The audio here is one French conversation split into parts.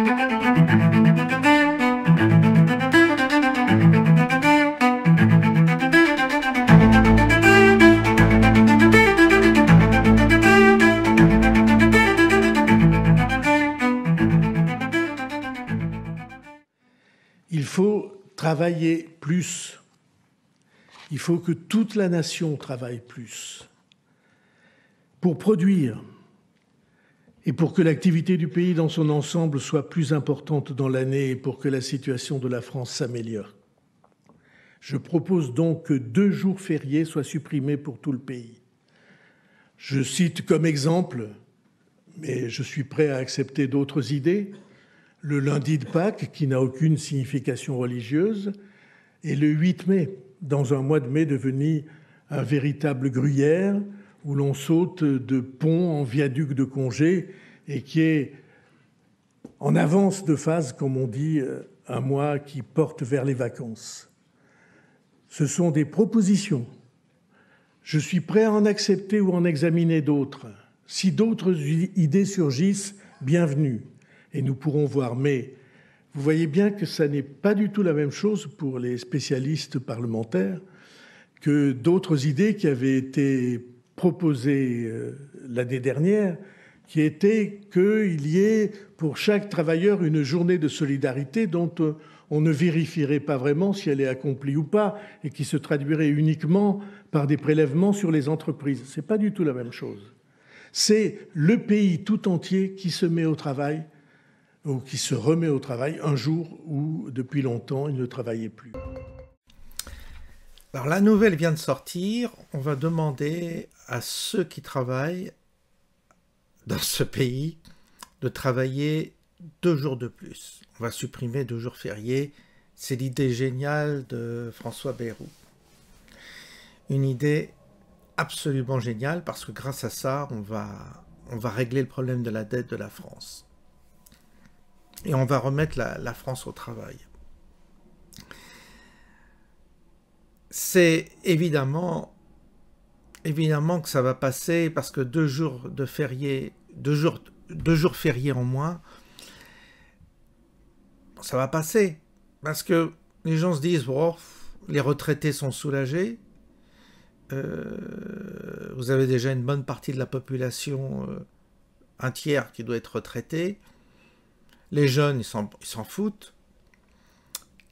Il faut travailler plus. Il faut que toute la nation travaille plus pour produire et pour que l'activité du pays dans son ensemble soit plus importante dans l'année et pour que la situation de la France s'améliore. Je propose donc que 2 jours fériés soient supprimés pour tout le pays. Je cite comme exemple, mais je suis prêt à accepter d'autres idées, le lundi de Pâques, qui n'a aucune signification religieuse, et le 8 mai, dans un mois de mai devenu un véritable gruyère, où l'on saute de pont en viaduc de congé et qui est en avance de phase, comme on dit, un mois qui porte vers les vacances. Ce sont des propositions. Je suis prêt à en accepter ou en examiner d'autres. Si d'autres idées surgissent, bienvenue. Et nous pourrons voir. Mais vous voyez bien que ça n'est pas du tout la même chose pour les spécialistes parlementaires que d'autres idées qui avaient été proposées l'année dernière, qui était qu'il y ait pour chaque travailleur une journée de solidarité dont on ne vérifierait pas vraiment si elle est accomplie ou pas et qui se traduirait uniquement par des prélèvements sur les entreprises. Ce n'est pas du tout la même chose. C'est le pays tout entier qui se met au travail ou qui se remet au travail un jour où, depuis longtemps, il ne travaillait plus. Alors la nouvelle vient de sortir, on va demander à ceux qui travaillent dans ce pays de travailler 2 jours de plus. On va supprimer 2 jours fériés. C'est l'idée géniale de François Bayrou. Une idée absolument géniale parce que grâce à ça, on va régler le problème de la dette de la France. Et on va remettre la France au travail. C'est évidemment que ça va passer parce que 2 jours de fériés, 2 jours fériés en moins, ça va passer. Parce que les gens se disent, oh, les retraités sont soulagés. Vous avez déjà une bonne partie de la population, un tiers qui doit être retraité. Les jeunes, ils s'en foutent.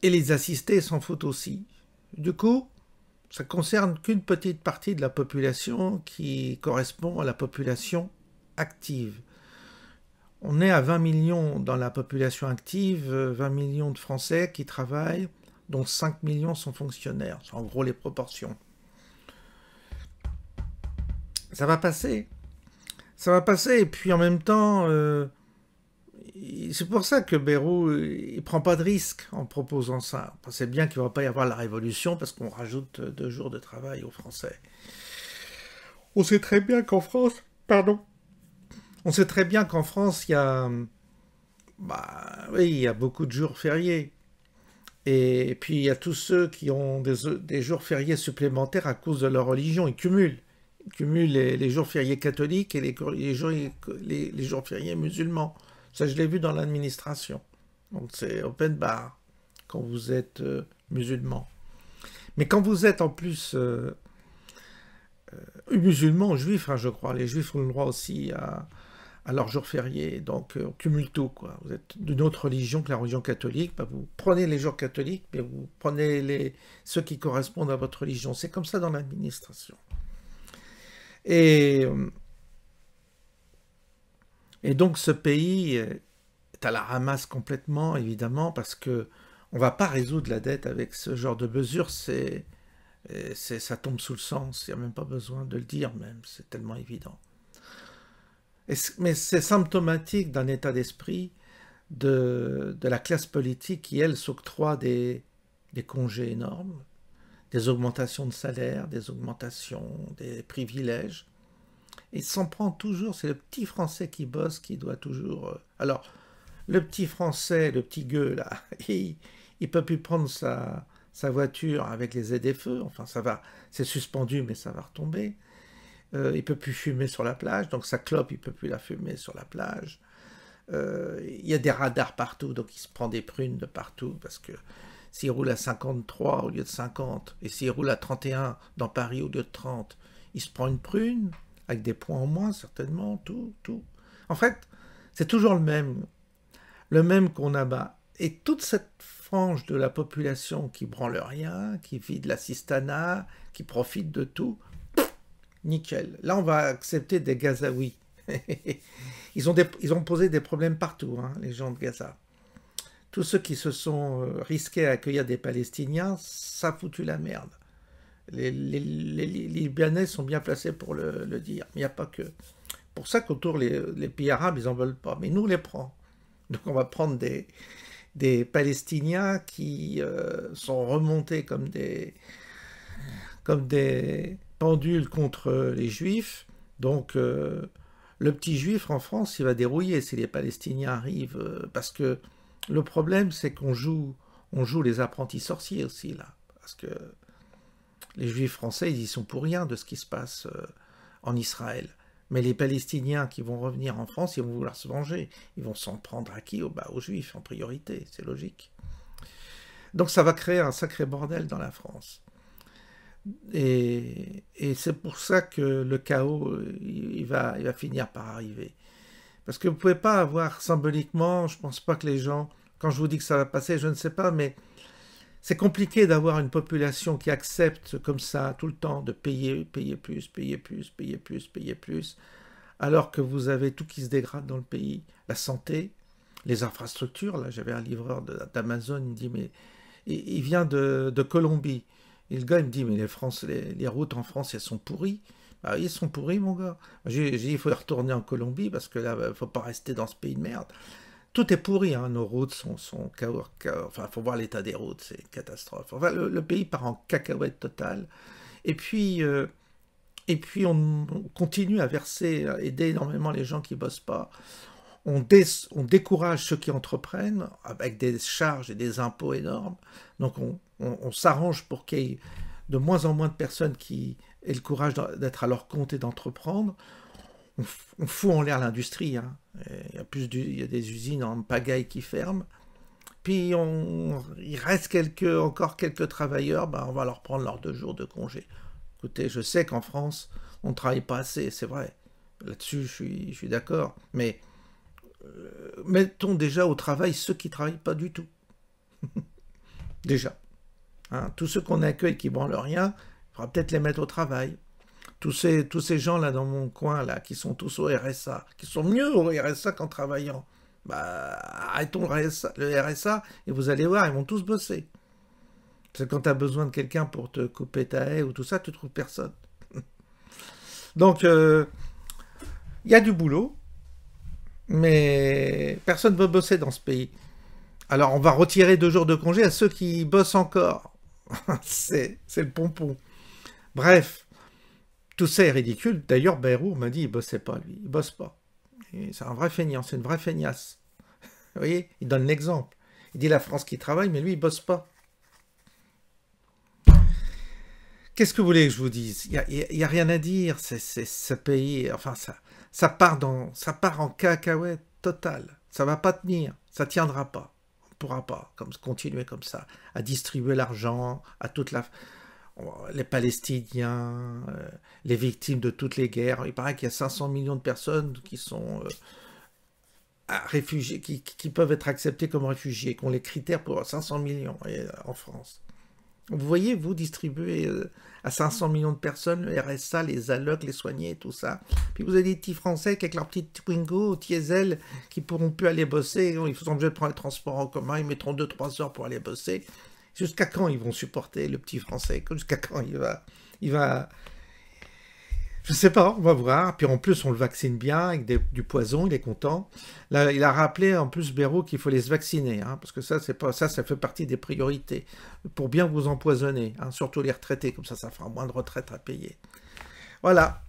Et les assistés s'en foutent aussi. Du coup, ça ne concerne qu'une petite partie de la population qui correspond à la population active. On est à 20 millions dans la population active, 20 millions de Français qui travaillent, dont 5 millions sont fonctionnaires. C'est en gros les proportions. Ça va passer. Ça va passer. Et puis en même temps, c'est pour ça que Bayrou, il ne prend pas de risque en proposant ça. C'est bien qu'il ne va pas y avoir la révolution parce qu'on rajoute 2 jours de travail aux Français. On sait très bien qu'en France, on sait très bien qu'en France, il y a, il y a beaucoup de jours fériés. Et puis il y a tous ceux qui ont des jours fériés supplémentaires à cause de leur religion. Ils cumulent. Ils cumulent les jours fériés catholiques et les jours fériés musulmans. Ça, je l'ai vu dans l'administration. Donc, c'est open bar quand vous êtes musulman. Mais quand vous êtes en plus musulman ou juif, je crois, les juifs ont le droit aussi à leurs jours fériés. Donc, on cumule tout, quoi. Vous êtes d'une autre religion que la religion catholique. Vous prenez les jours catholiques, mais vous prenez ceux qui correspondent à votre religion. C'est comme ça dans l'administration. Et donc ce pays est à la ramasse complètement, évidemment, parce qu'on ne va pas résoudre la dette avec ce genre de mesures. Ça tombe sous le sens, il n'y a même pas besoin de le dire, même, c'est tellement évident. Mais c'est symptomatique d'un état d'esprit de la classe politique qui, elle, s'octroie des congés énormes, des augmentations de salaire, des augmentations, des privilèges. Il s'en prend toujours, c'est le petit Français qui bosse, qui doit toujours... Alors, le petit Français, le petit gueux, là, il ne peut plus prendre sa voiture avec les ZFE, enfin ça va, c'est suspendu, mais ça va retomber. Il ne peut plus fumer sur la plage, donc sa clope, il ne peut plus la fumer sur la plage. il y a des radars partout, donc il se prend des prunes de partout, parce que s'il roule à 53 au lieu de 50, et s'il roule à 31 dans Paris au lieu de 30, il se prend une prune, avec des points en moins, certainement, tout. En fait, c'est toujours le même qu'on abat. Et toute cette frange de la population qui branle rien, qui vit de l'assistanat, qui profite de tout, nickel. Là, on va accepter des Gazaouis. Ils ont posé des problèmes partout, hein, les gens de Gaza. Tous ceux qui se sont risqués à accueillir des Palestiniens, ça a foutu la merde. Les Libanais sont bien placés pour le dire. Mais il n'y a pas que. Pour ça qu'autour, les pays arabes, ils n'en veulent pas. Mais nous, on les prend. Donc on va prendre des Palestiniens qui sont remontés comme des pendules contre les Juifs. Donc le petit Juif en France, il va dérouiller si les Palestiniens arrivent. Parce que le problème, c'est qu'on joue les apprentis sorciers aussi, là. Parce que les Juifs français, ils y sont pour rien de ce qui se passe en Israël. Mais les Palestiniens qui vont revenir en France, ils vont vouloir se venger. Ils vont s'en prendre à qui? Aux Juifs en priorité, c'est logique. Donc ça va créer un sacré bordel dans la France. Et c'est pour ça que le chaos, il va finir par arriver. Parce que vous ne pouvez pas avoir symboliquement, je ne pense pas que les gens, quand je vous dis que ça va passer, je ne sais pas, mais c'est compliqué d'avoir une population qui accepte comme ça tout le temps de payer plus, alors que vous avez tout qui se dégrade dans le pays, la santé, les infrastructures. Là, j'avais un livreur d'Amazon, il me dit, mais il vient de Colombie. Et le gars, il me dit, mais les routes en France, elles sont pourries. Bah oui, ils sont pourris, mon gars. J'ai dit, il faut y retourner en Colombie, parce que là, il ne faut pas rester dans ce pays de merde. Tout est pourri, hein. Nos routes sont enfin, il faut voir l'état des routes, c'est une catastrophe. Enfin, le pays part en cacahuète totale. Et puis on continue à aider énormément les gens qui ne bossent pas. On décourage ceux qui entreprennent avec des charges et des impôts énormes. Donc on s'arrange pour qu'il y ait de moins en moins de personnes qui aient le courage d'être à leur compte et d'entreprendre. On fout en l'air l'industrie, hein. Il y a des usines en pagaille qui ferment. Puis il reste encore quelques travailleurs, on va leur prendre leurs 2 jours de congé. Écoutez, je sais qu'en France, on ne travaille pas assez, c'est vrai. Là-dessus, je suis d'accord. Mais mettons déjà au travail ceux qui ne travaillent pas du tout. Déjà. Hein, tous ceux qu'on accueille qui ne branlent rien, il faudra peut-être les mettre au travail. Tous ces gens-là dans mon coin, là, qui sont tous au RSA, qui sont mieux au RSA qu'en travaillant, arrêtons le RSA et vous allez voir, ils vont tous bosser. Parce que quand tu as besoin de quelqu'un pour te couper ta haie ou tout ça, tu ne trouves personne. Donc, il y a du boulot, mais personne ne veut bosser dans ce pays. Alors, on va retirer 2 jours de congé à ceux qui bossent encore. C'est le pompon. Bref. Tout ça est ridicule. D'ailleurs, Bayrou m'a dit, il bossait pas, lui. Il bosse pas. C'est un vrai feignant, c'est une vraie feignasse. Vous voyez, il donne l'exemple. Il dit la France qui travaille, mais lui, il bosse pas. Qu'est-ce que vous voulez que je vous dise? Il y a rien à dire. C'est ce pays, enfin, ça part en cacahuète totale. Ça va pas tenir. Ça tiendra pas. On pourra pas continuer comme ça, à distribuer l'argent à les Palestiniens, les victimes de toutes les guerres. Il paraît qu'il y a 500 millions de personnes qui sont réfugiés, qui peuvent être acceptés comme réfugiés, qui ont les critères pour 500 millions en France. Vous voyez, vous distribuez à 500 millions de personnes le RSA, les allocs, les soignés, tout ça. Puis vous avez des petits Français avec leurs petits Twingo, diesel, qui pourront plus aller bosser. Ils sont obligés de prendre les transports en commun, ils mettront 2-3 heures pour aller bosser. Jusqu'à quand ils vont supporter le petit Français? Jusqu'à quand il va... Je sais pas, on va voir. Puis en plus, on le vaccine bien avec du poison, il est content. Là, il a rappelé en plus, Bayrou, qu'il faut les vacciner, hein, parce que ça fait partie des priorités, pour bien vous empoisonner, hein, surtout les retraités, comme ça fera moins de retraite à payer. Voilà,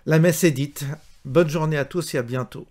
la messe est dite. Bonne journée à tous et à bientôt.